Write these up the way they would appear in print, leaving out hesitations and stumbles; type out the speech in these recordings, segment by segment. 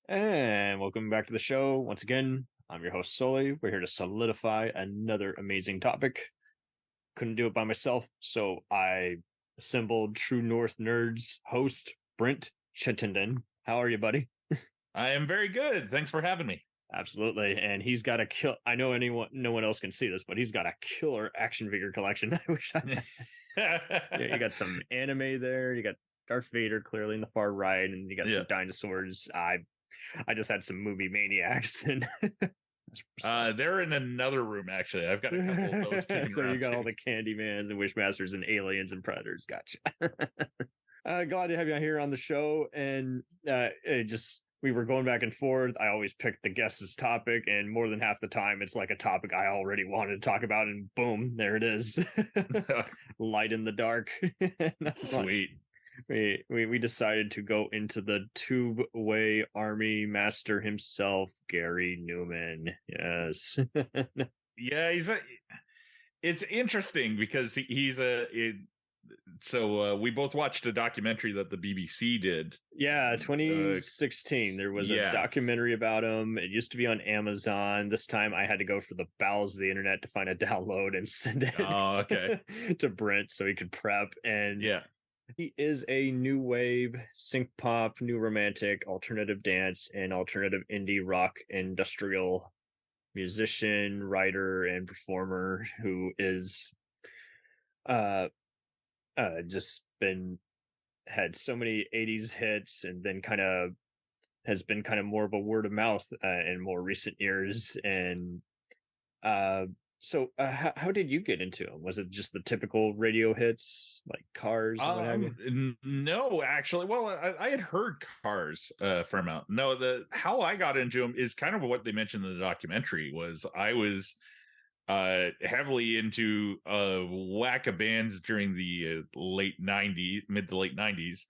And welcome back to the show. Once again, I'm your host, Sully. We're here to solidify another amazing topic. Couldn't do it by myself, so I assembled True North Nerds host, Brent Chittendon. How are you, buddy? I am very good. Thanks for having me. Absolutely. And he's got a kill. I know no one else can see this, but he's got a killer action figure collection. I wish I. Yeah, you got some anime there. You got Darth Vader clearly in the far right, and you got Yeah. some dinosaurs. I just had some movie maniacs and They're in another room, actually. I've got a couple of those kicking so you around got too. all the Candymans and Wishmasters and aliens and predators. Gotcha. Glad to have you here on the show. And we were going back and forth. I always pick the guest's topic, and more than half the time, it's like a topic I already wanted to talk about, and boom, there it is. Light in the dark. That's Sweet. We decided to go into the tube-way army master himself, Gary Numan. Yes. Yeah, it's interesting because we both watched a documentary that the BBC did. Yeah, 2016. There was a documentary about him. It used to be on Amazon. This time I had to go for the bowels of the internet to find a download and send it to Brent so he could prep. And yeah. He is a new wave, synth pop, new romantic, alternative dance, and alternative indie rock industrial musician, writer, and performer who is just had so many 80s hits and then has been more of a word of mouth in more recent years. And how did you get into them? Was it just the typical radio hits like Cars and what have you? No, actually. Well, I had heard Cars from out. No, how I got into them is kind of what they mentioned in the documentary. Was I was heavily into a whack of bands during the mid to late 90s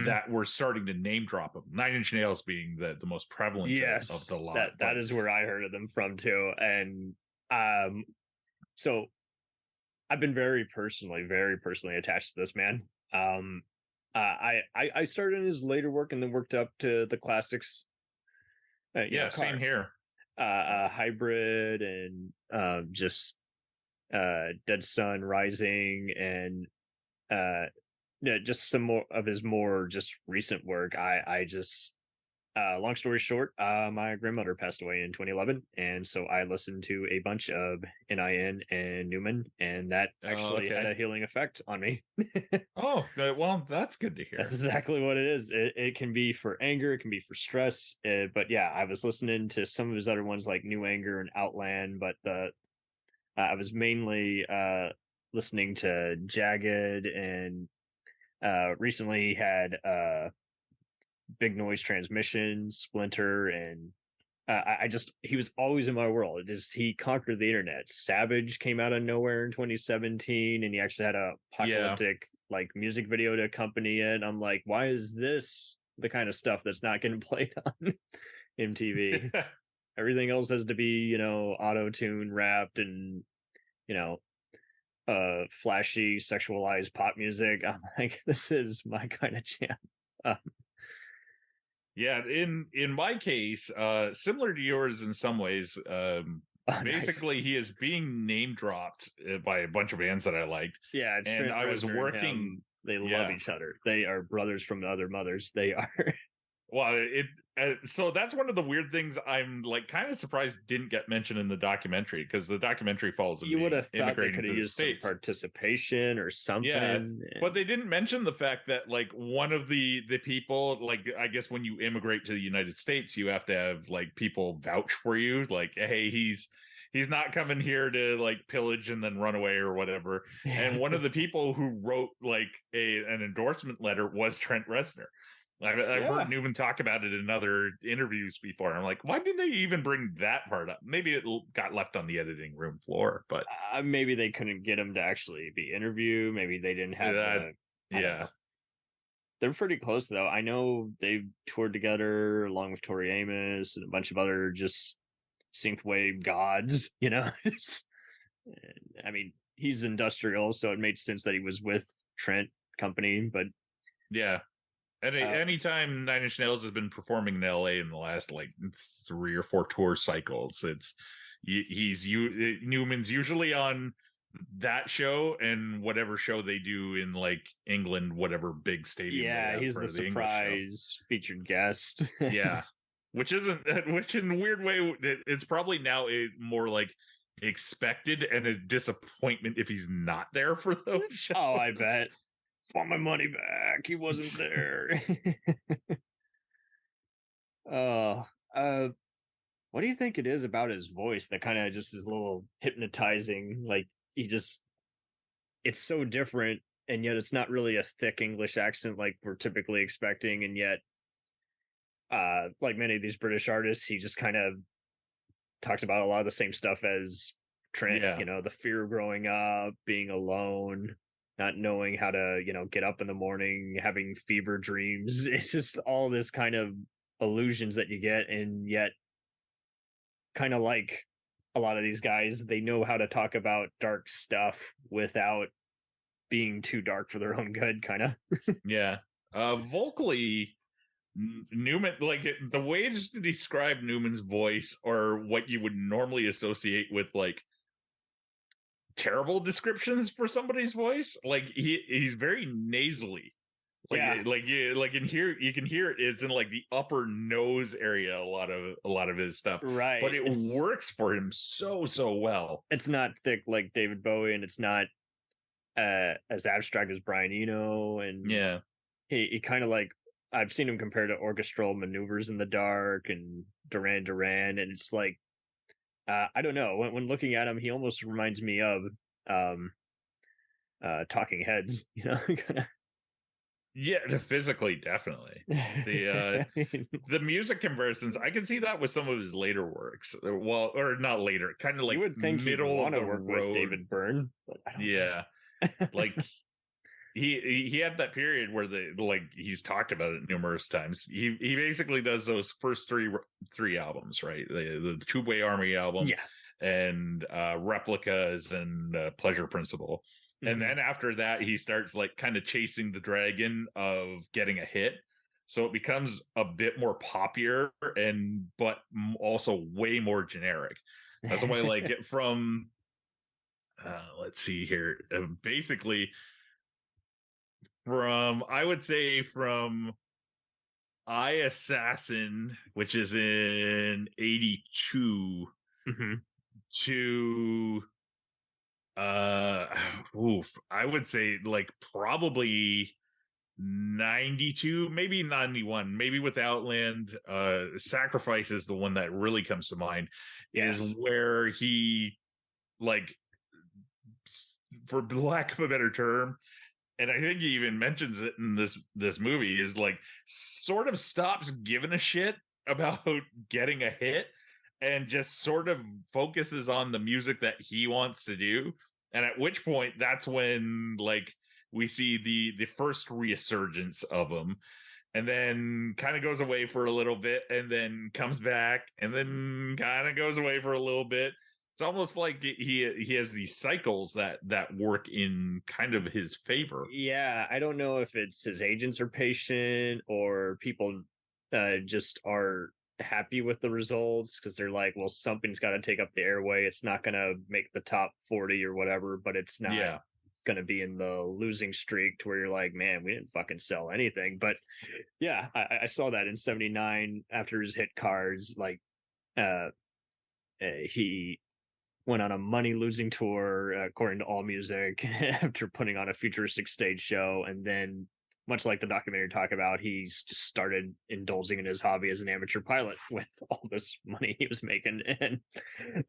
that were starting to name drop them. Nine Inch Nails being the most prevalent of the lot. That is where I heard of them from too. And so I've been very personally attached to this man. I started in his later work and then worked up to the classics. Same here. Hybrid and Dead Sun Rising and just some more of his more just recent work. I just long story short, my grandmother passed away in 2011, and so I listened to a bunch of NIN and Newman, and that actually had a healing effect on me. Well, that's good to hear. That's exactly what it is. It can be for anger, it can be for stress, but yeah, I was listening to some of his other ones like New Anger and Outland, but I was mainly listening to Jagged, and recently had Big Noise Transmission, Splinter, and he was always in my world. He conquered the internet. Savage came out of nowhere in 2017, and he actually had a apocalyptic like music video to accompany it. I'm like, why is this the kind of stuff that's not getting played on MTV? Everything else has to be, auto-tune wrapped and, flashy, sexualized pop music. I'm like, this is my kind of jam. Yeah, in my case, similar to yours in some ways. Basically, he is being name dropped by a bunch of bands that I liked. Yeah, and Trent I was Reznor working. They love each other. They are brothers from other mothers. They are. Well, so that's one of the weird things I'm like kind of surprised didn't get mentioned in the documentary, because the documentary follows him. You would have thought they could have used some participation or something. Yeah, but they didn't mention the fact that like one of the people, like I guess when you immigrate to the United States, you have to have like people vouch for you, like, hey, he's not coming here to like pillage and then run away or whatever. And one of the people who wrote like an endorsement letter was Trent Reznor. I've heard Newman talk about it in other interviews before. I'm like, why didn't they even bring that part up? Maybe it got left on the editing room floor, but maybe they couldn't get him to actually be interviewed. Maybe they didn't have that. They're pretty close though. I know they've toured together along with Tori Amos and a bunch of other just synthwave gods, I mean, he's industrial, so it made sense that he was with Trent Company, but yeah. And anytime Nine Inch Nails has been performing in LA in the last like 3 or 4 tour cycles, Newman's usually on that show and whatever show they do in like England, whatever big stadium they have he's for the the English show. surprise featured guest. Yeah, which in a weird way, it's probably now more like expected and a disappointment if he's not there for those shows. Oh, I bet. Want my money back. He wasn't there. Oh, what do you think it is about his voice that kind of just is a little hypnotizing? Like it's so different, and yet it's not really a thick English accent like we're typically expecting, and yet, like many of these British artists, he just kind of talks about a lot of the same stuff as Trent. Yeah. The fear of growing up, being alone, not knowing how to, get up in the morning, having fever dreams. It's just all this kind of illusions that you get, and yet kind of like a lot of these guys, they know how to talk about dark stuff without being too dark for their own good, kind of. Yeah. Vocally, Newman, like the way just to describe Newman's voice or what you would normally associate with like terrible descriptions for somebody's voice, like he's very nasally. Like, Yeah. Like in here, you can hear it. It's in like the upper nose area. A lot of his stuff, Right? But it works for him so well. It's not thick like David Bowie, and it's not as abstract as Brian Eno. And yeah, he kind of like, I've seen him compared to orchestral maneuvers in the dark and Duran Duran, and it's like, I don't know. When looking at him, he almost reminds me of Talking Heads. Yeah, physically, definitely. The music comparisons, I can see that with some of his later works. Well, or not later, kind of like you would think middle of the work road. With David Byrne, but I don't know. Like he had that period where he's talked about it numerous times. He basically does those first three albums, right? The Two-Way Army album, and Replicas and Pleasure Principle. And then after that, he starts like kind of chasing the dragon of getting a hit. So it becomes a bit more popular but also way more generic. That's why I like it from, let's see here. Basically I would say from I Assassin, which is in 82 to I would say like probably 92, maybe 91, maybe with Outland. Sacrifice is the one that really comes to mind. Is where he, like, for lack of a better term, and I think he even mentions it in this movie, is like sort of stops giving a shit about getting a hit and just sort of focuses on the music that he wants to do. And at which point, that's when like we see the first resurgence of him, and then kind of goes away for a little bit, and then comes back, and then kind of goes away for a little bit. It's almost like he has these cycles that work in kind of his favor. Yeah, I don't know if it's his agents are patient or people just are happy with the results because they're like, well, something's got to take up the airway. It's not going to make the top 40 or whatever, but it's not going to be in the losing streak to where you're like, man, we didn't fucking sell anything. But yeah, I saw that in 79 after his hit cards. Like, he went on a money losing tour, according to AllMusic, after putting on a futuristic stage show. And then, much like the documentary talk about, he's just started indulging in his hobby as an amateur pilot with all this money he was making. And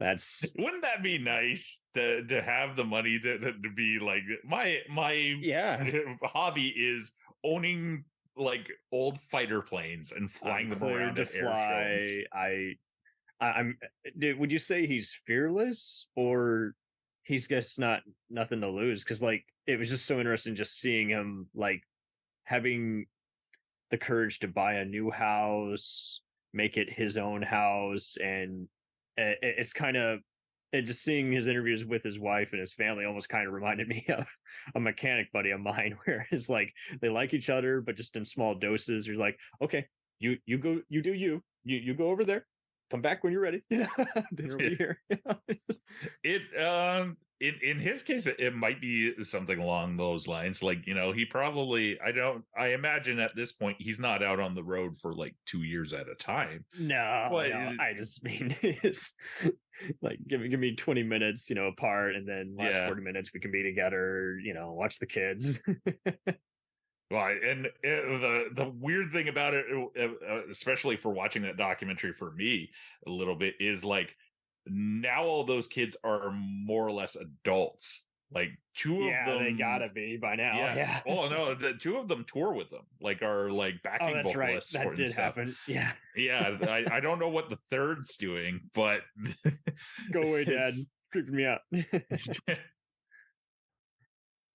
that's, wouldn't that be nice to have the money to be like, my hobby is owning like old fighter planes and flying them around at air shows. Would you say he's fearless or he's just nothing to lose? Because like it was just so interesting just seeing him like having the courage to buy a new house, make it his own house, and it's kind of and just seeing his interviews with his wife and his family almost kind of reminded me of a mechanic buddy of mine, where it's like they like each other, but just in small doses. You're like, okay, you go, you do you go over there, come back when you're ready. Dinner will be here. It in his case, it might be something along those lines. Like, he probably, I imagine at this point he's not out on the road for like 2 years at a time. No, But no, I just mean it's like give me 20 minutes, apart, and then last yeah. 40 minutes we can be together, watch the kids. Well, and the weird thing about it, especially for watching that documentary for me a little bit, is like now all those kids are more or less adults. Like two of Yeah, they them, gotta be by now. yeah. Yeah. Oh no, the two of them tour with them, like are like Oh, backing that's right. vocalists That for it and did stuff. happen. Yeah. Yeah, I don't know what the third's doing, but Go away, Dad. Creeping me out.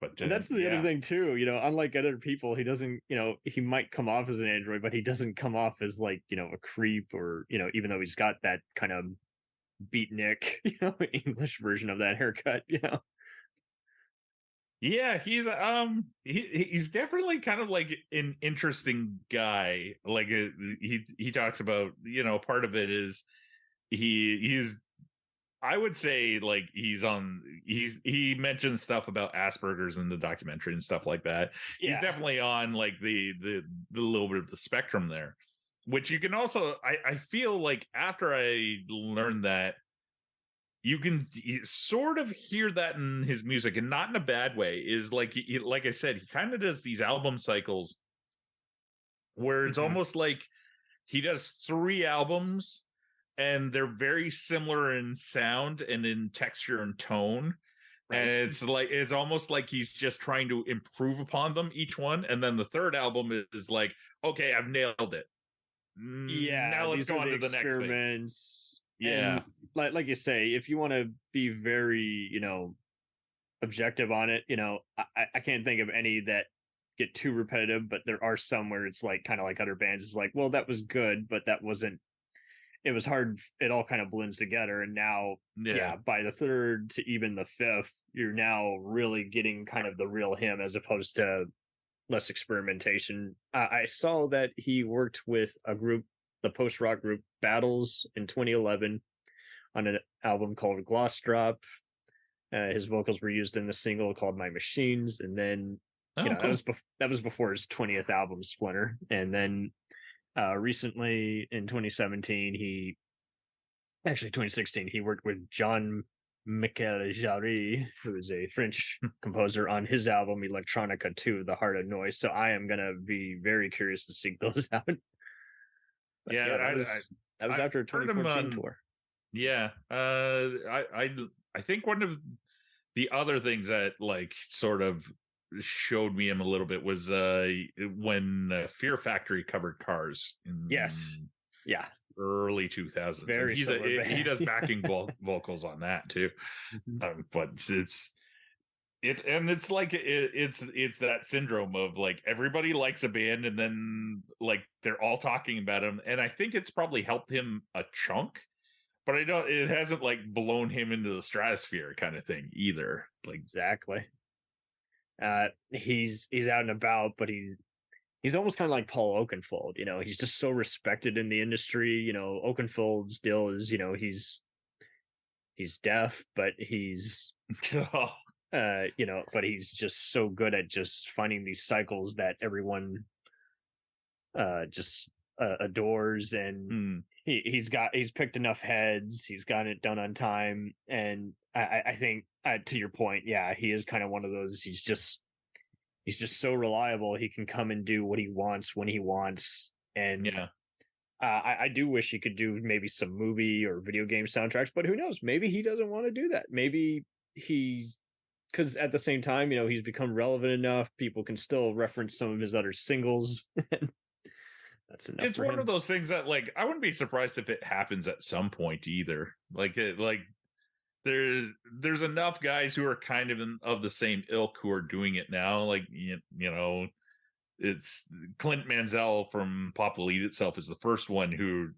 But And that's the other thing too, unlike other people, he doesn't, he might come off as an android, but he doesn't come off as like, a creep, or, even though he's got that kind of beatnik, English version of that haircut. Yeah, he's definitely kind of like an interesting guy. Like he talks about, part of it is he's I would say like he mentions stuff about Asperger's in the documentary and stuff like that. He's Yeah. definitely on like the little bit of the spectrum there, which you can also, I feel like after I learned that, you can sort of hear that in his music, and not in a bad way. Is like like I said, he kind of does these album cycles where it's almost like he does 3 albums and they're very similar in sound and in texture and tone. Right. And it's almost like he's just trying to improve upon them, each one. And then the third album is like, okay, I've nailed it. Yeah. Now let's go on to the experiments. Next thing. Yeah. And like you say, if you want to be very, objective on it, I can't think of any that get too repetitive, but there are some where it's like kind of like other bands. It's like, well, that was good, but that wasn't. It was hard. It all kind of blends together, and now, by the third to even the fifth, you're now really getting kind of the real him, as opposed to less experimentation. I saw that he worked with a group, the post-rock group Battles, in 2011 on an album called Gloss Drop. His vocals were used in the single called My Machines, and then cool. that was before his 20th album Splinter. And then recently in 2017 2016 he worked with Jean-Michel Jarre, who is a French composer, on his album Electronica 2, The Heart of Noise. So I am gonna be very curious to seek those out. That was after a 2014 tour. Yeah. I think one of the other things that like sort of showed me him a little bit was when Fear Factory covered Cars in early 2000s. Very he does backing vocals on that too. But it's like it's that syndrome of like everybody likes a band and then like they're all talking about him, and I think it's probably helped him a chunk, but it hasn't like blown him into the stratosphere kind of thing either. Like exactly. He's out and about, but he's almost kind of like Paul Oakenfold. He's just so respected in the industry. Oakenfold still is, he's deaf, but he's but he's just so good at just finding these cycles that everyone just adores, and he's picked enough heads, he's gotten it done on time, and I think to your point, he is kind of one of those. He's just so reliable. He can come and do what he wants when he wants, and I do wish he could do maybe some movie or video game soundtracks, but who knows? Maybe he doesn't want to do that. Maybe because at the same time, he's become relevant enough. People can still reference some of his other singles. That's enough. It's one of those things that, like, I wouldn't be surprised if it happens at some point either. There's enough guys who are kind of of the same ilk who are doing it now. Like, it's Clint Mansell from Pop Will Eat Itself is the first one who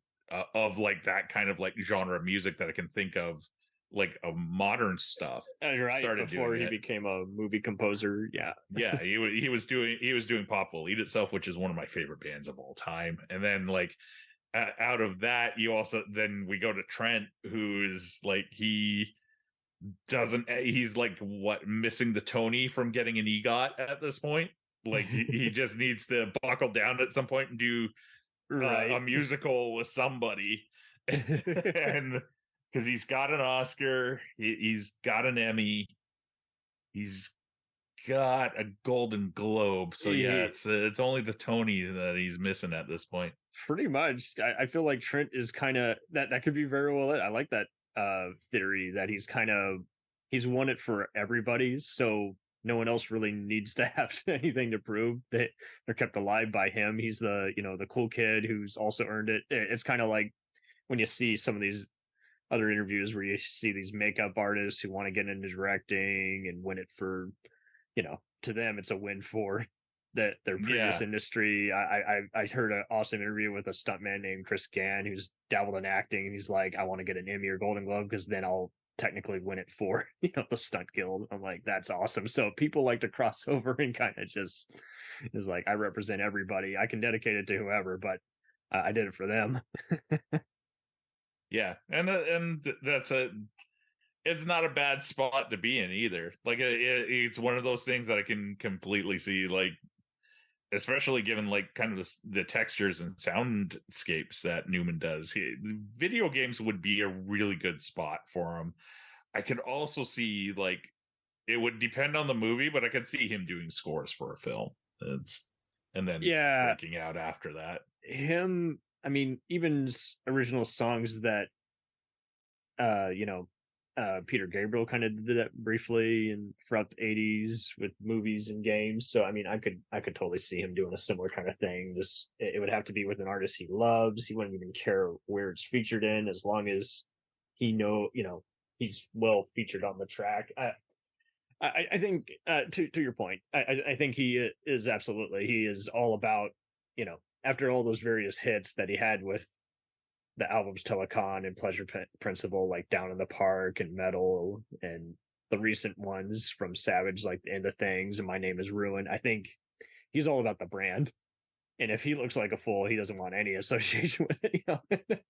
of like that kind of like genre of music that I can think of, like a modern stuff. Right Started before doing he it. became a movie composer. Yeah. Yeah, he was doing Pop Will Eat Itself, which is one of my favorite bands of all time. And then like out of that, you also then we go to Trent, who's like he's like what, missing the Tony from getting an EGOT at this point. Like he just needs to buckle down at some point and do Right. a musical with somebody. And because he's got an Oscar, he's got an Emmy, he's got a Golden Globe. So yeah, it's only the Tony that he's missing at this point. Pretty much. I feel like Trent is kind of that could be very well it. I like that theory that he's won it for everybody, so no one else really needs to have anything to prove that they're kept alive by him. He's the the cool kid who's also earned it. It's kind of like when you see some of these other interviews where you see these makeup artists who want to get into directing and win it for, to them it's a win for their previous industry. I heard an awesome interview with a stuntman named Chris Gann who's dabbled in acting, and he's like, I want to get an Emmy or Golden Globe because then I'll technically win it for the stunt guild. I'm like, that's awesome. So people like to cross over and kind of just is like, I represent everybody. I can dedicate it to whoever, but I did it for them. Yeah, and that's it's not a bad spot to be in either. Like it's one of those things that I can completely see, like especially given like kind of the textures and soundscapes that Numan does. Video games would be a really good spot for him. I could also see like it would depend on the movie, but I could see him doing scores for a film. And then breaking out after that. Him, I mean, even original songs that Peter Gabriel kind of did that briefly and throughout the 80s with movies and games. So I mean, I could totally see him doing a similar kind of thing. Just it would have to be with an artist he loves. He wouldn't even care where it's featured in, as long as he's well featured on the track. I think to your point, I think he is all about, after all those various hits that he had with the albums Telecon and Pleasure Principle, like Down in the Park and Metal, and the recent ones from Savage, like The End of Things and My Name Is Ruin. I think he's all about the brand. And if he looks like a fool, he doesn't want any association with it.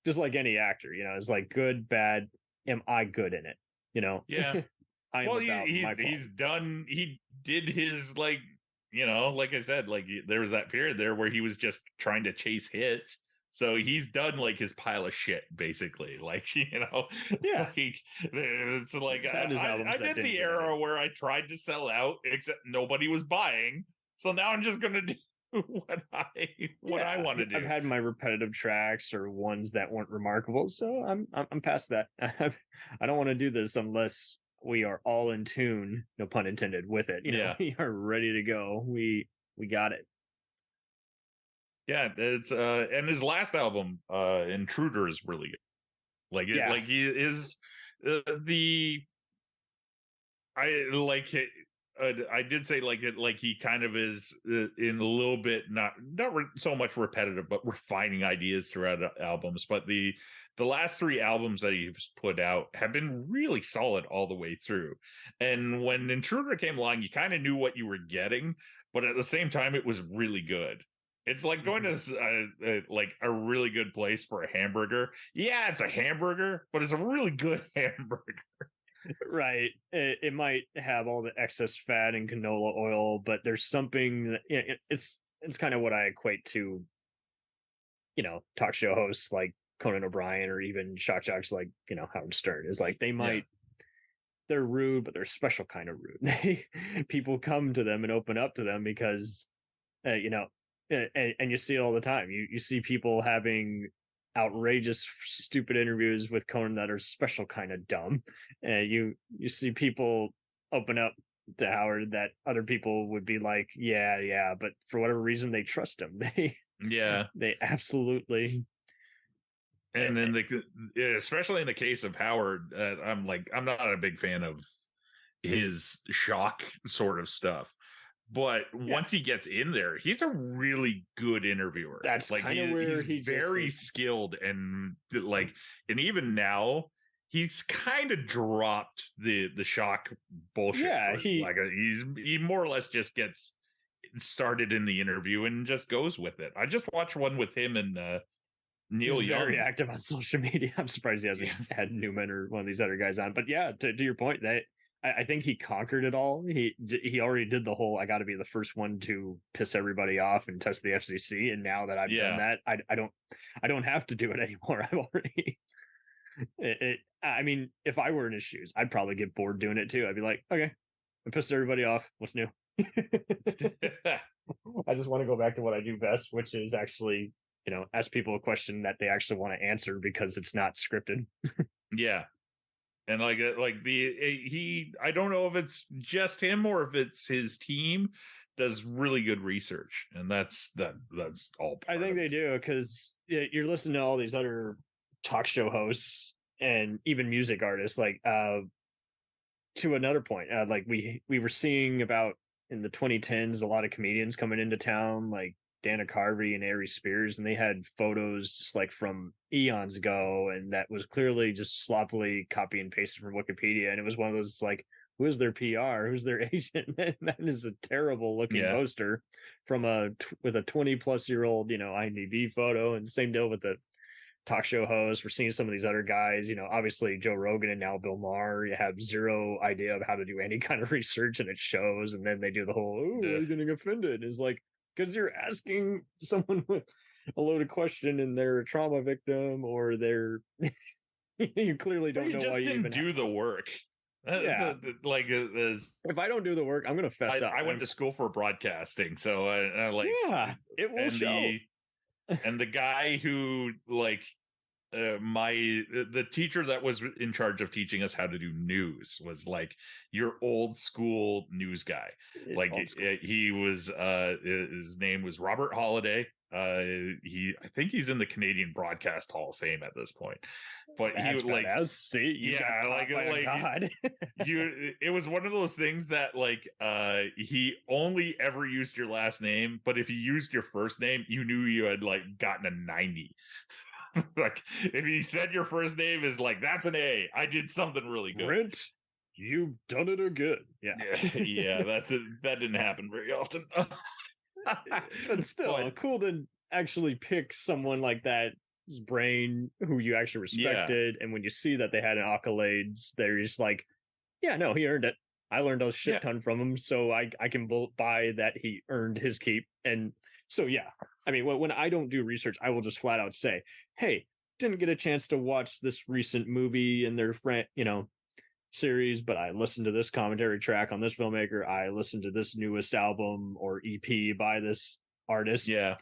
Just like any actor, it's like good, bad. Am I good in it? Yeah. Well, he did his like I said, like there was that period there where he was just trying to chase hits. So he's done like his pile of shit, basically. Like, yeah. Like, it's like I did the era where I tried to sell out, except nobody was buying. So now I'm just gonna do what I want to do. I've had my repetitive tracks or ones that weren't remarkable, so I'm past that. I don't want to do this unless we are all in tune, no pun intended, with it. We are ready to go. We got it. Yeah, it's and his last album, Intruder, is really good. Like it, like he is I like it. I did say like it, like he kind of is in a little bit not so much repetitive, but refining ideas throughout albums. But the last three albums that he's put out have been really solid all the way through. And when Intruder came along, you kind of knew what you were getting, but at the same time, it was really good. It's like going to like a really good place for a hamburger. Yeah, it's a hamburger, but it's a really good hamburger. Right. It might have all the excess fat and canola oil, but there's something that it's kind of what I equate to, talk show hosts like Conan O'Brien or even shock jocks like, Howard Stern. Is like they're rude, but they're a special kind of rude. People come to them and open up to them because, and you see it all the time. You see people having outrageous, stupid interviews with Conan that are special kind of dumb. And you see people open up to Howard that other people would be like, yeah, but for whatever reason they trust him. They absolutely. And then especially in the case of Howard, I'm not a big fan of his shock sort of stuff. But once he gets in there, he's a really good interviewer. That's like kind of where he's very skilled, and like, and even now he's kind of dropped the shock bullshit. Yeah, he more or less just gets started in the interview and just goes with it. I just watched one with him and Neil he's Young. very active on social media. I'm surprised he hasn't had Numan or one of these other guys on. But yeah, to your point, that I think he conquered it all. He already did the whole, I got to be the first one to piss everybody off and test the FCC. And now that I've done that, I don't have to do it anymore. I've already. I mean, if I were in his shoes, I'd probably get bored doing it too. I'd be like, okay, I pissed everybody off. What's new? I just want to go back to what I do best, which is actually, ask people a question that they actually want to answer because it's not scripted. Yeah. And I don't know if it's just him or if it's his team does really good research, and that's all. I think they do, because you're listening to all these other talk show hosts and even music artists. Like to another point, like we were seeing about in the 2010s, a lot of comedians coming into town, like Dana Carvey and Ari Spears, and they had photos just like from eons ago, and that was clearly just sloppily copy and pasted from Wikipedia. And it was one of those like, who's their PR, who's their agent? That is a terrible looking poster from with a 20+ year old IMDb photo. And same deal with the talk show hosts. We're seeing some of these other guys, obviously Joe Rogan and now Bill Maher, you have zero idea of how to do any kind of research, and it shows. And then they do the whole, why are you getting offended? It's like, because you're asking someone with a loaded question and they're a trauma victim, or they're you clearly don't know why you even do the work. Yeah. If I don't do the work, I'm gonna fess up. I went to school for broadcasting, so I like it will show. And the guy who the teacher that was in charge of teaching us how to do news was like your old school news guy. He was his name was Robert Holiday. I think he's in the Canadian Broadcast Hall of Fame at this point. But That's he was like, see, God. It was one of those things that he only ever used your last name, but if he used your first name, you knew you had gotten a 90. Like if he said your first name is that's an A, I did something really good. Brent, you've done it again. Yeah, that didn't happen very often. But still, cool to actually pick someone like that's brain who you actually respected. And when you see that they had an accolades, they're just like, yeah, no, he earned it. I learned a shit ton from him, so I can buy that he earned his keep. And so, yeah, I mean, when I don't do research, I will just flat out say, hey, didn't get a chance to watch this recent movie and their friend, series, but I listened to this commentary track on this filmmaker. I listened to this newest album or EP by this artist. Yeah.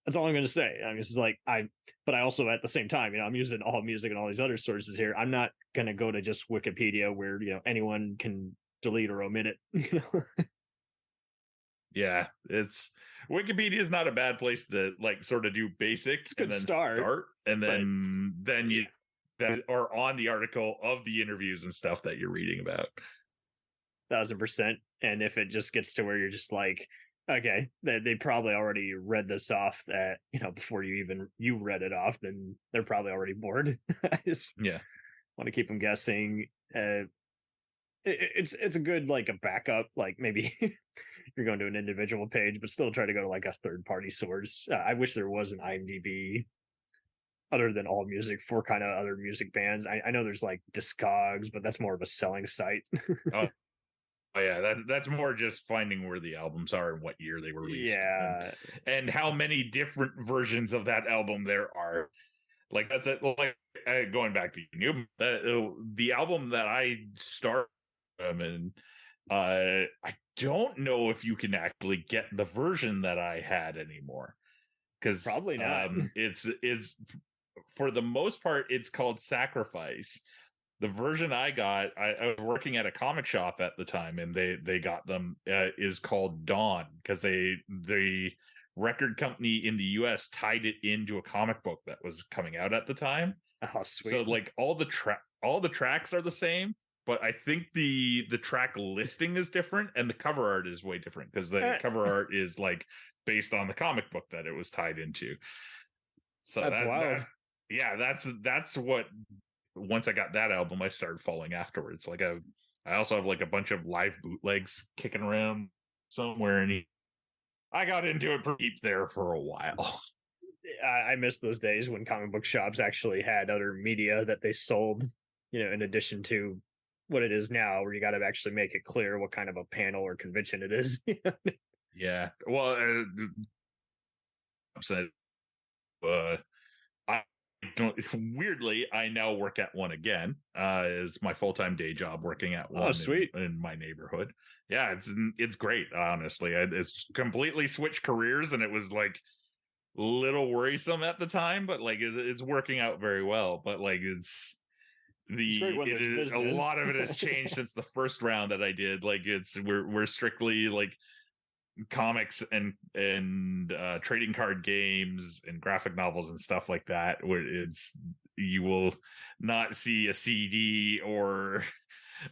That's all I'm going to say. I mean, it's like but I also at the same time, I'm using all music and all these other sources here. I'm not going to go to just Wikipedia where, anyone can delete or omit it. Yeah, Wikipedia is not a bad place to sort of do basics and then start and then you that are on the article of the interviews and stuff that you're reading about. 1000%. And if it just gets to where you're just like, okay, they probably already read this off that, before you read it off, then they're probably already bored. I just want to keep them guessing. It's a good, a backup, maybe you're going to an individual page, but still try to go to a third party source. I wish there was an IMDb other than all music for kind of other music bands. I know there's Discogs, but that's more of a selling site. Oh yeah, that's more just finding where the albums are and what year they were released. Yeah, and how many different versions of that album there are. That's it. Going back to Numan, the album that I started and I don't know if you can actually get the version that I had anymore, because probably not. It's for the most part it's called Sacrifice. The version I got, I was working at a comic shop at the time, and they got them, is called Dawn, because the record company in the US tied it into a comic book that was coming out at the time. Oh, sweet. So all the tracks are the same, but I think the track listing is different, and the cover art is way different, because the cover art is based on the comic book that it was tied into. So that's wild. That's what once I got that album, I started following afterwards. Like I also have like a bunch of live bootlegs kicking around somewhere, and I got into it pretty deep there for a while. I miss those days when comic book shops actually had other media that they sold, in addition to what it is now, where you got to actually make it clear what kind of a panel or convention it is. Yeah. Well, I'm saying, I don't, weirdly, I now work at one again, is my full-time day job, working at one sweet. in my neighborhood. Yeah, it's great, honestly. It's completely switched careers, and it was like a little worrisome at the time, but like it's working out very well. But like it's a lot of it has changed since the first round that I did. Like we're strictly like comics and trading card games and graphic novels and stuff like that, where you will not see a CD or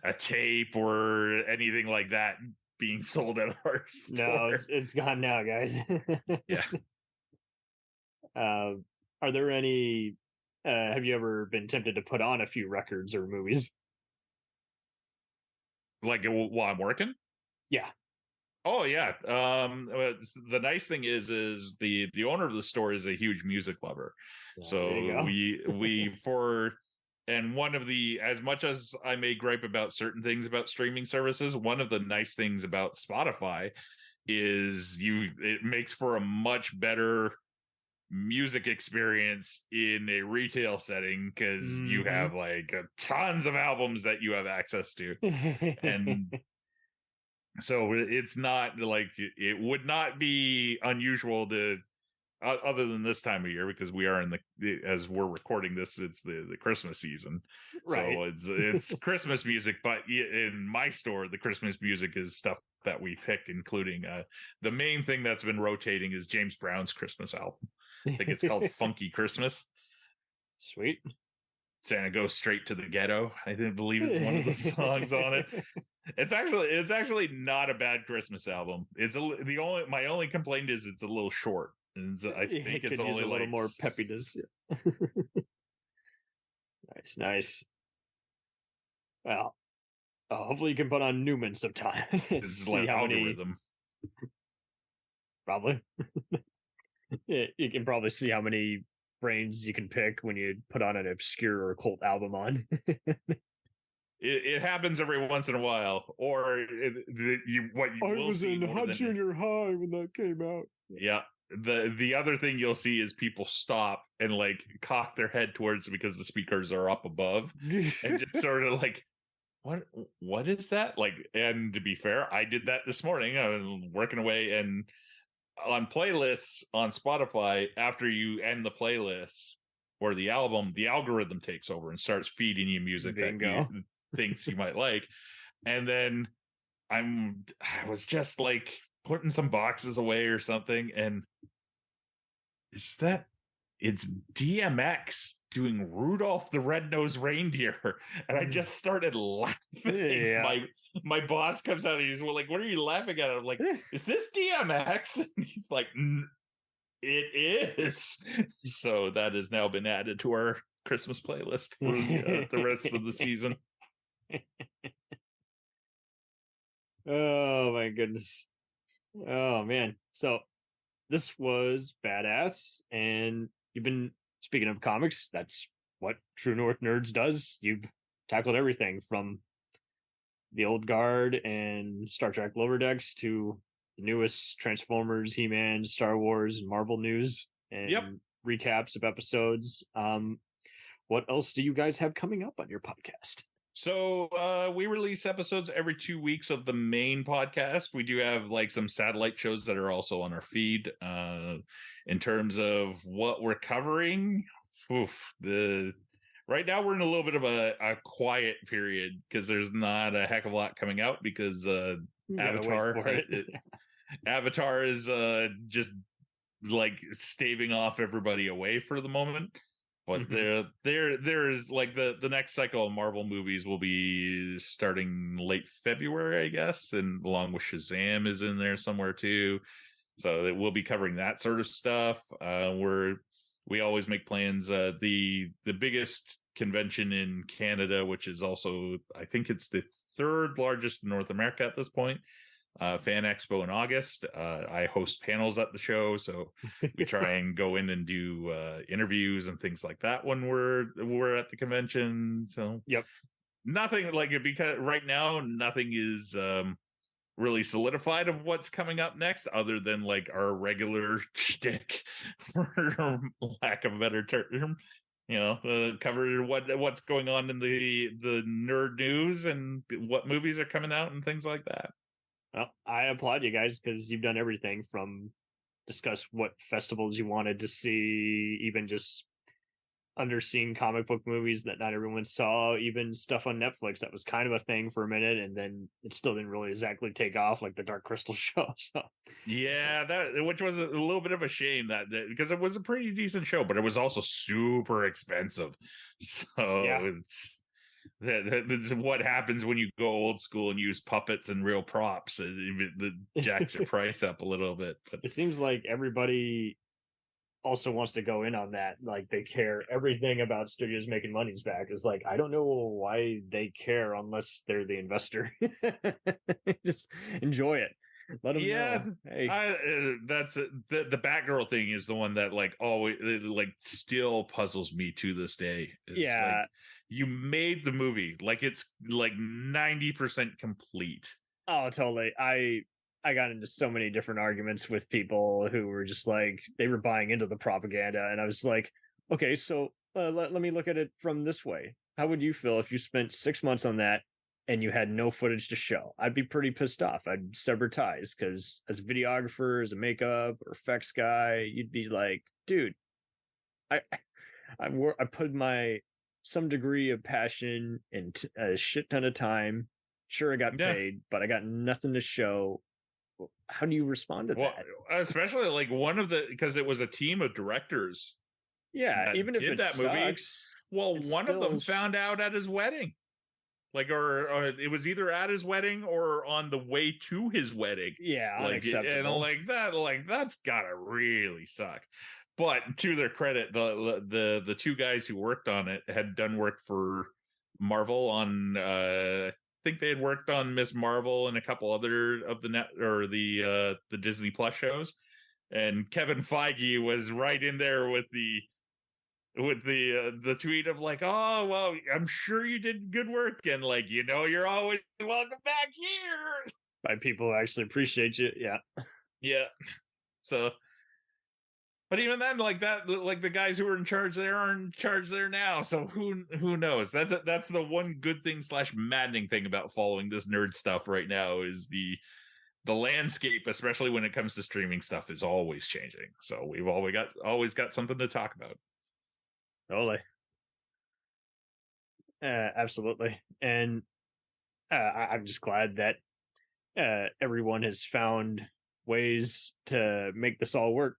a tape or anything like that being sold at our store. No, it's gone now, guys. Yeah. Are there any have you ever been tempted to put on a few records or movies? Like while I'm working? Yeah. Oh yeah. The nice thing is the owner of the store is a huge music lover. So and one of the, as much as I may gripe about certain things about streaming services, one of the nice things about Spotify is it makes for a much better music experience in a retail setting, because you have like tons of albums that you have access to. And so it's not like, it would not be unusual to, other than this time of year, because we are as we're recording this, it's the Christmas season, right? So it's Christmas music. But in my store, the Christmas music is stuff that we picked, including the main thing that's been rotating is James Brown's Christmas album. I think it's called Funky Christmas. Sweet. Santa Goes Straight to the Ghetto, I believe is one of the songs on it. It's actually not a bad Christmas album. My only complaint is it's a little short. And I think it's only a little more peppiness. Nice. Well, hopefully you can put on Numan sometime. This is like algorithm. Probably. You can probably see how many brains you can pick when you put on an obscure or occult album on. It happens every once in a while. Or I was in junior high when that came out. Yeah. The other thing you'll see is people stop and like cock their head towards it because the speakers are up above, and just sort of like, what is that? Like, and to be fair, I did that this morning. I was working away, and on playlists on Spotify, after you end the playlist or the album, the algorithm takes over and starts feeding you music that you thinks you might like. And then I was just like putting some boxes away or something, and it's DMX doing Rudolph the Red-Nosed Reindeer, and I just started laughing. Yeah. My boss comes out and he's like, "What are you laughing at?" I'm like, "Is this DMX?" And he's like, "It is." So that has now been added to our Christmas playlist for the rest of the season. Oh my goodness. Oh man. So this was badass, and you've been speaking of comics, that's what True North Nerds does. You've tackled everything from the Old Guard and Star Trek Lower Decks to the newest Transformers, He-Man, Star Wars, and Marvel news, and recaps of episodes. What else do you guys have coming up on your podcast? So we release episodes every 2 weeks of the main podcast. We do have like some satellite shows that are also on our feed. In terms of what we're covering, right now we're in a little bit of a quiet period because there's not a heck of a lot coming out, because Avatar is just like staving off everybody away for the moment. But there is like the next cycle of Marvel movies will be starting late February, I guess, and along with Shazam is in there somewhere too. So we'll be covering that sort of stuff. We're we always make plans. The biggest convention in Canada, which is also, I think it's the third largest in North America at this point, Fan Expo in August. I host panels at the show, so we try and go in and do interviews and things like that when we're at the convention. So Yep. Nothing like it, because right now nothing is really solidified of what's coming up next, other than like our regular shtick, for lack of a better term. Cover what's going on in the nerd news and what movies are coming out and things like that. Well, I applaud you guys because you've done everything from discuss what festivals you wanted to see, even just underseen comic book movies that not everyone saw, even stuff on Netflix that was kind of a thing for a minute, and then it still didn't really exactly take off, like the Dark Crystal show. So yeah, that, which was a little bit of a shame, that because it was a pretty decent show, but it was also super expensive. So yeah, that's what happens when you go old school and use puppets and real props. It jacks your price up a little bit. But it seems like everybody also wants to go in on that. Like they care everything about studios making money's back. Is like, I don't know why they care unless they're the investor. Just enjoy it. Let them know. Hey, that's the Batgirl thing is the one that like always like still puzzles me to this day. It's yeah. like, you made the movie, like it's like 90% complete. Oh, totally. I got into so many different arguments with people who were just like, they were buying into the propaganda, and I was like, okay, so let me look at it from this way. How would you feel if you spent 6 months on that and you had no footage to show? I'd be pretty pissed off. I'd sever ties, because as a videographer, as a makeup or effects guy, you'd be like, dude, I I put my some degree of passion and a shit ton of time. Sure, I got Yeah. paid, but I got nothing to show. How do you respond to Well, that? especially like because it was a team of directors Yeah, that even if did it that movie. sucks, Well, it's one of them still found out at his wedding. Like, or it was either at his wedding or on the way to his wedding. yeah, Like, and unacceptable. like that's gotta really suck. But to their credit, the two guys who worked on it had done work for Marvel on I think they had worked on Miss Marvel and a couple other of the net or the Disney Plus shows. And Kevin Feige was right in there with the tweet of like, oh well, I'm sure you did good work, and like, you're always welcome back here. By people who actually appreciate you. Yeah. So, but even then, like that, like the guys who were in charge there aren't in charge there now. So who knows? That's the one good thing / maddening thing about following this nerd stuff right now, is the landscape, especially when it comes to streaming stuff, is always changing. So we've always got something to talk about. Totally. Absolutely. And I'm just glad that everyone has found ways to make this all work.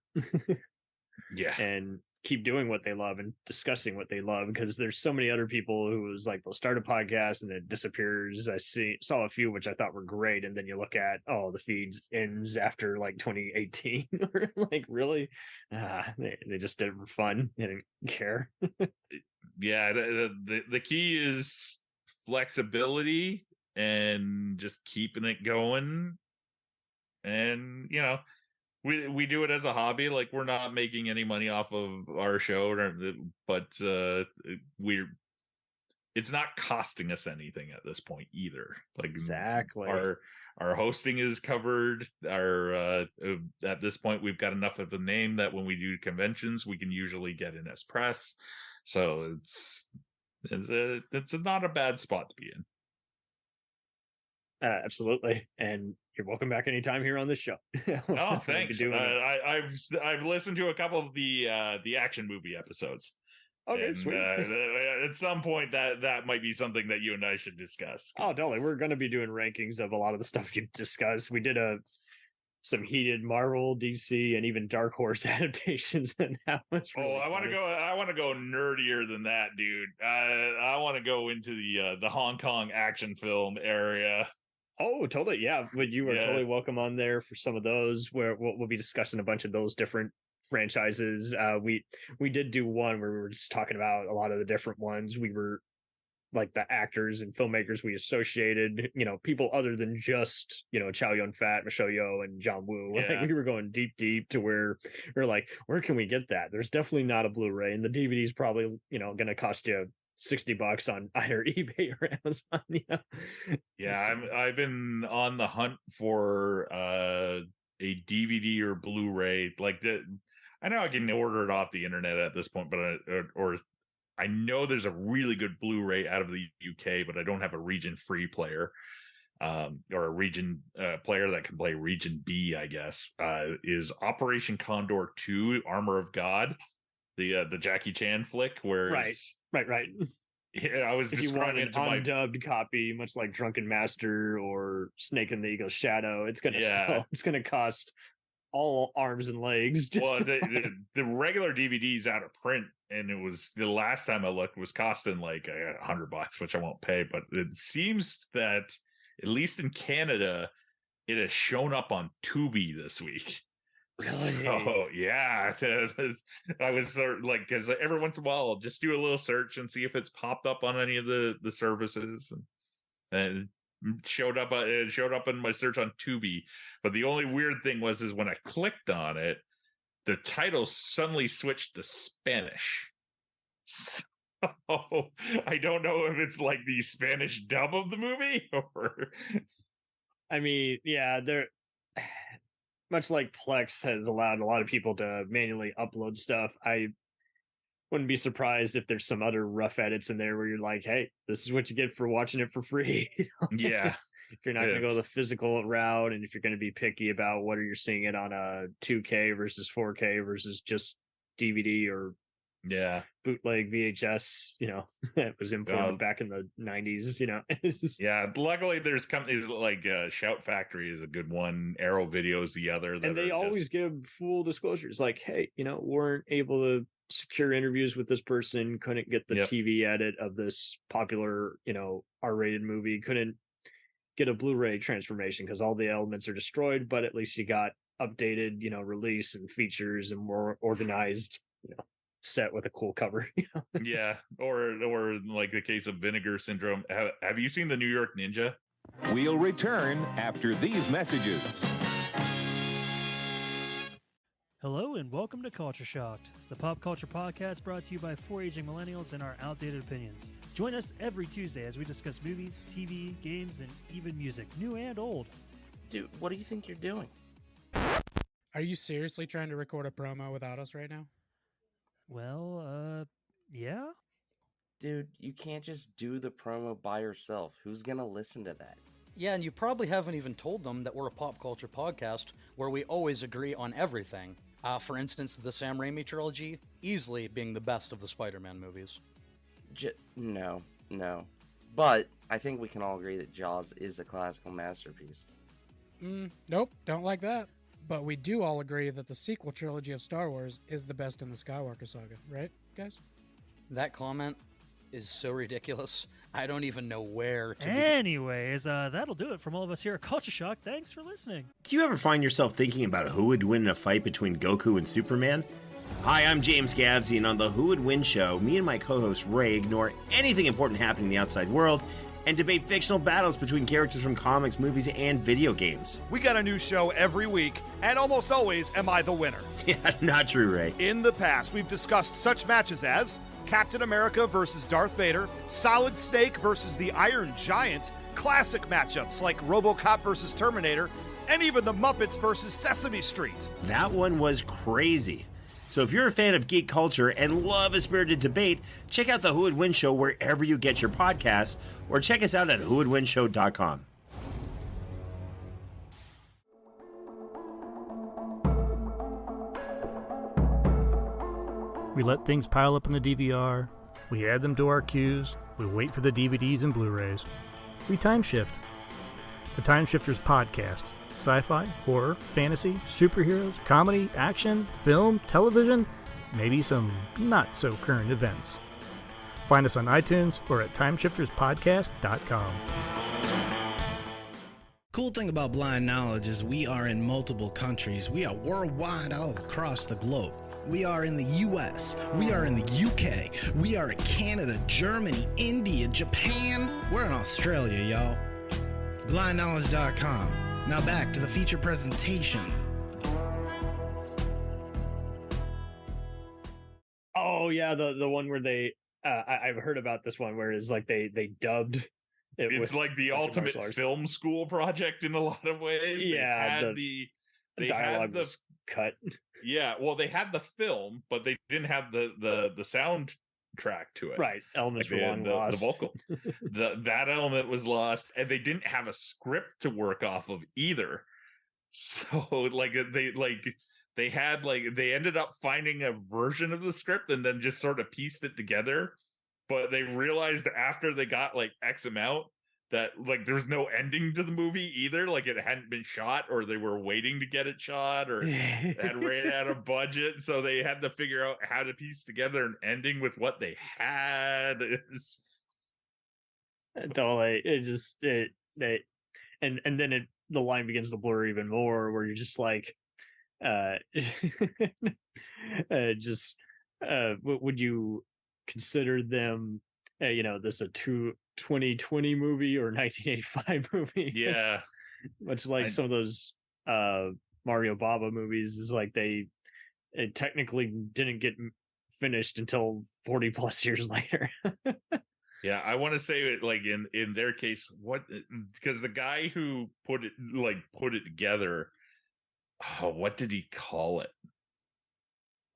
Yeah. And keep doing what they love and discussing what they love, because there's so many other people who was like, they'll start a podcast and it disappears. I saw a few which I thought were great, and then you look at, oh, the feeds ends after like 2018. Like, really? They just did it for fun. They didn't care. Yeah, the key is flexibility and just keeping it going. And we do it as a hobby. Like, we're not making any money off of our show, but it's not costing us anything at this point either. Like, Exactly. our hosting is covered. Our at this point, we've got enough of a name that when we do conventions, we can usually get in as press. So it's not a bad spot to be in. Absolutely. And you're welcome back anytime here on this show. Oh, thanks. I've listened to a couple of the action movie episodes. Okay, and, sweet. At some point that might be something that you and I should discuss. Oh, totally. We're going to be doing rankings of a lot of the stuff you discussed. We did some heated Marvel, DC, and even Dark Horse adaptations, and that was really I want to go nerdier than that, dude. I want to go into the Hong Kong action film area. Oh, totally. Yeah, but you are totally welcome on there for some of those, where we'll be discussing a bunch of those different franchises. We did do one where we were just talking about a lot of the different ones. We were like the actors and filmmakers we associated, people other than just, Chow Yun-fat, Michelle Yeoh, and John Woo. Yeah. Like, we were going deep to where we're like, where can we get that? There's definitely not a Blu-ray, and the DVD is probably, going to cost you $60 on either eBay or Amazon. Yeah, I've been on the hunt for a DVD or Blu-ray. Like, I know I can order it off the internet at this point, but I know there's a really good Blu-ray out of the UK, but I don't have a region-free player, or a region player that can play Region B, I guess. Is Operation Condor 2: Armor of God, the Jackie Chan flick, where right. Yeah, I was if you want describing an undubbed copy, much like Drunken Master or Snake in the Eagle's Shadow, it's gonna cost all arms and legs. Well, the regular DVD's out of print, and it was, the last time I looked, was costing like $100, which I won't pay. But it seems that, at least in Canada, it has shown up on Tubi this week. Really? So yeah, I was like, because every once in a while I'll just do a little search and see if it's popped up on any of the services, and it showed up in my search on Tubi. But the only weird thing is when I clicked on it, the title suddenly switched to Spanish. So I don't know if it's like the Spanish dub of the movie, or I mean, yeah, they're much like Plex has allowed a lot of people to manually upload stuff. I wouldn't be surprised if there's some other rough edits in there where you're like, hey, this is what you get for watching it for free. Yeah. If you're not going to go the physical route, and if you're going to be picky about whether you're seeing it on a 2K versus 4K versus just DVD or bootleg VHS, that was imported back in the 90s, Yeah, luckily there's companies like Shout Factory is a good one, Arrow Video is the other, and they always give full disclosures like, hey, weren't able to secure interviews with this person, couldn't get the TV edit of this popular R-rated movie, couldn't get a Blu-ray transformation because all the elements are destroyed, but at least you got updated release and features and more organized set with a cool cover. Yeah, or like the case of Vinegar Syndrome. Have you seen the New York Ninja? We'll return after these messages. Hello and welcome to Culture Shocked, the pop culture podcast brought to you by four aging millennials and our outdated opinions. Join us every Tuesday as we discuss movies, TV, games, and even music, new and old. Dude, what do you think you're doing? Are you seriously trying to record a promo without us right now? Well, yeah? Dude, you can't just do the promo by yourself. Who's gonna listen to that? Yeah, and you probably haven't even told them that we're a pop culture podcast where we always agree on everything. For instance, the Sam Raimi trilogy, easily being the best of the Spider-Man movies. No. But I think we can all agree that Jaws is a classical masterpiece. Nope, don't like that. But we do all agree that the sequel trilogy of Star Wars is the best in the Skywalker saga, right, guys? That comment is so ridiculous. I don't even know where to Anyways, that'll do it from all of us here at Culture Shock. Thanks for listening. Do you ever find yourself thinking about who would win in a fight between Goku and Superman? Hi, I'm James Gavsey, and on the Who Would Win show, me and my co-host Ray ignore anything important happening in the outside world and debate fictional battles between characters from comics, movies, and video games. We got a new show every week, and almost always am I the winner. Yeah, not true, Ray. In the past, we've discussed such matches as Captain America versus Darth Vader, Solid Snake versus the Iron Giant, classic matchups like RoboCop versus Terminator, and even the Muppets versus Sesame Street. That one was crazy. So if you're a fan of geek culture and love a spirited debate, check out the Who Would Win show wherever you get your podcasts, or check us out at whowouldwinshow.com. We let things pile up in the DVR, we add them to our queues, we wait for the DVDs and Blu-rays. We time shift. The Time Shifters Podcast. Sci-fi, horror, fantasy, superheroes, comedy, action, film, television, maybe some not-so-current events. Find us on iTunes or at timeshifterspodcast.com. cool thing about Blind Knowledge is we are in multiple countries. We are worldwide all across the globe. We are in the US, we are in the UK, we are in Canada, Germany, India, Japan. We're in Australia, y'all. BlindKnowledge.com. Now back to the feature presentation. Oh yeah, the one where they I've heard about this one where it's like they dubbed it's like the ultimate film school project in a lot of ways. Yeah, they dialogue had the was cut. Yeah, well, they had the film, but they didn't have the soundtrack to it. Right, elements were long lost. The vocal, that element was lost, and they didn't have a script to work off of either. So they ended up finding a version of the script and then just sort of pieced it together. But they realized after they got like X amount that like there's no ending to the movie either. Like it hadn't been shot, or they were waiting to get it shot, or had ran out of budget. So they had to figure out how to piece together an ending with what they had. Totally. And then the line begins to blur even more, where you're just like, would you consider them, this a 2020 movie or 1985 movie? Yeah. Much like some of those Mario Baba movies, is like it technically didn't get finished until 40 plus years later. Yeah, I want to say it like in their case, because the guy who put it together, what did he call it?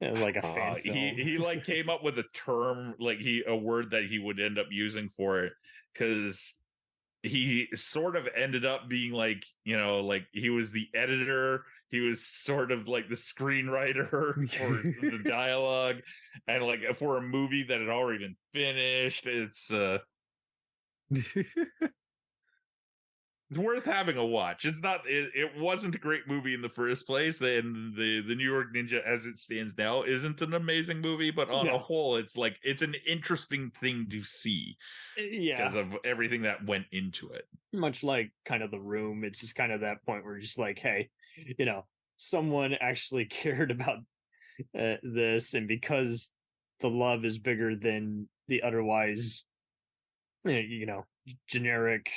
Like a fan film. He like came up with a term, like a word that he would end up using for it, because he sort of ended up being like, like he was the editor, he was sort of like the screenwriter for the dialogue, and like for a movie that had already been finished. It's it's worth having a watch. It wasn't a great movie in the first place, and the New York Ninja as it stands now isn't an amazing movie, but on a whole it's an interesting thing to see because of everything that went into it. Much like kind of The Room, it's just kind of that point where you're just like, hey, someone actually cared about this, and because the love is bigger than the otherwise generic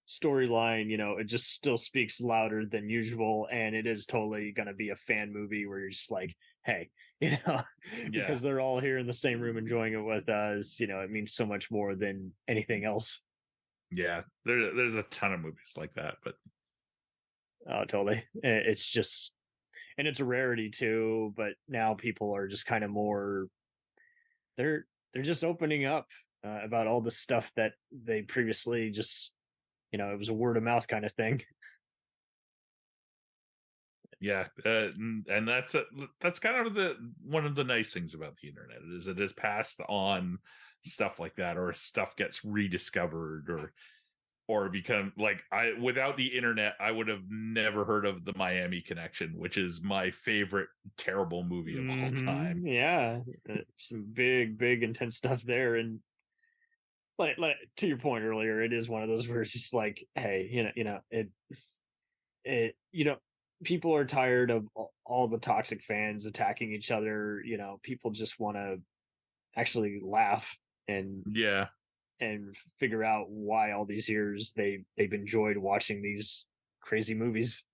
storyline, it just still speaks louder than usual, and it is totally gonna be a fan movie where you're just like, hey, because they're all here in the same room enjoying it with us, it means so much more than anything else. Yeah, there's a ton of movies like that, but totally, it's just, and it's a rarity too, but now people are just kind of more, they're just opening up about all the stuff that they previously just, it was a word of mouth kind of thing. Yeah, and that's kind of one of the nice things about the internet is it has passed on stuff like that, or stuff gets rediscovered, or become like, without the internet I would have never heard of The Miami Connection, which is my favorite terrible movie of all time. Yeah, some big intense stuff there, and like to your point earlier, it is one of those where it's just like, hey, people are tired of all the toxic fans attacking each other. People just want to actually laugh and figure out why all these years they've enjoyed watching these crazy movies.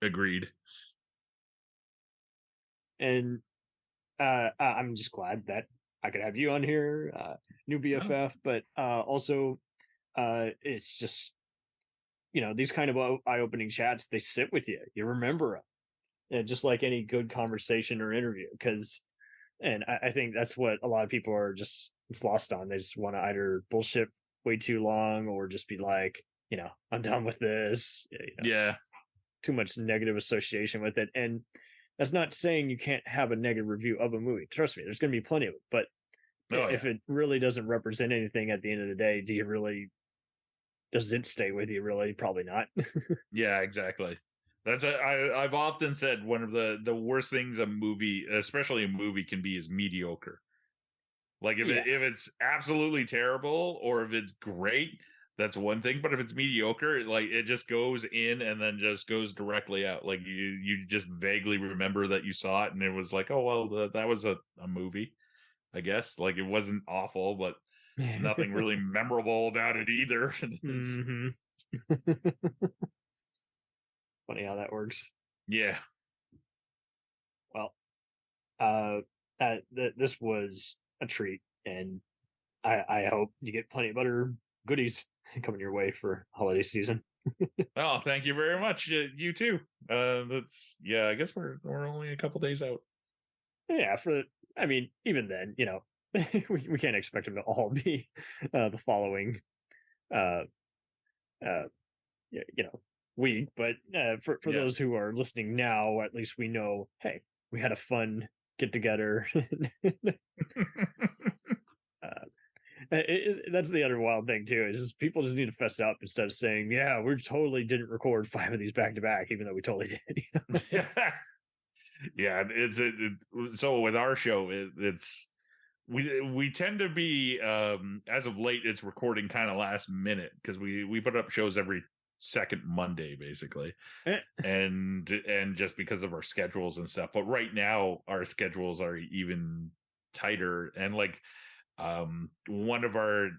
Agreed. And I'm just glad that I could have you on here, new BFF, but also it's just, these kind of eye-opening chats, they sit with you. You remember them, just like any good conversation or interview. And I think that's what a lot of people are just, it's lost on. They just want to either bullshit way too long, or just be like, I'm done with this. Yeah. Too much negative association with it. And that's not saying you can't have a negative review of a movie. Trust me, there's going to be plenty of it. But if it really doesn't represent anything at the end of the day, does it stay with you? Really? Probably not. Yeah, exactly. I've often said one of the worst things a movie, especially a movie, can be is mediocre. Like if it's absolutely terrible, or if it's great, that's one thing. But if it's mediocre, like it just goes in and then just goes directly out. Like you just vaguely remember that you saw it, and it was like, oh well, that was a movie, I guess. Like it wasn't awful, but there's nothing really memorable about it either. Mm-hmm. Funny how that works. Yeah. Well, this was a treat, and I hope you get plenty of other goodies coming your way for holiday season. Oh, thank you very much. You too. I guess we're only a couple days out. Yeah, even then, we can't expect them to all be the following week, but for those who are listening now, at least we know, hey, we had a fun get together. That's the other wild thing too, is just people just need to fess up instead of saying, yeah, we totally didn't record 5 of these back to back, even though we totally did. Yeah, so with our show, it's we tend to be as of late, it's recording kind of last minute because we put up shows every second Monday basically, and just because of our schedules and stuff. But right now our schedules are even tighter, and like one of our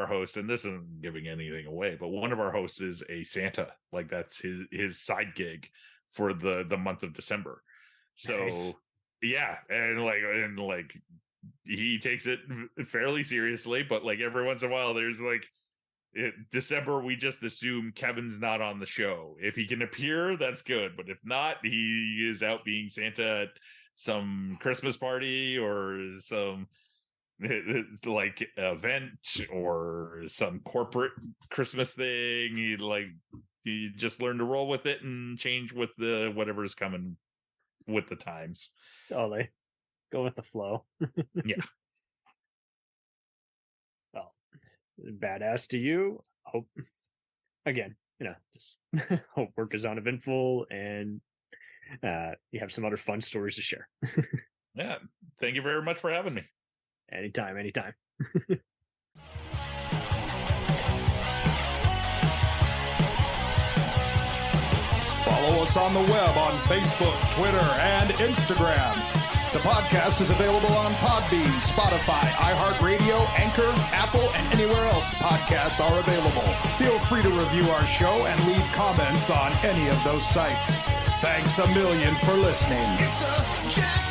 hosts, and this isn't giving anything away, but one of our hosts is a Santa. Like that's his side gig for the month of December. So nice. Yeah, and like he takes it fairly seriously, but like every once in a while there's like December, we just assume Kevin's not on the show. If he can appear, that's good, but if not, he is out being Santa at some Christmas party or some like event or some corporate Christmas thing. He just learn to roll with it and change with the whatever's coming with the times. Oh, they go with the flow. Yeah. Well, badass to you. Hope again, just hope work is uneventful and you have some other fun stories to share. Yeah. Thank you very much for having me. Anytime. Follow us on the web on Facebook, Twitter, and Instagram. The podcast is available on Podbean, Spotify, iHeartRadio, Anchor, Apple, and anywhere else podcasts are available. Feel free to review our show and leave comments on any of those sites. Thanks a million for listening. It's a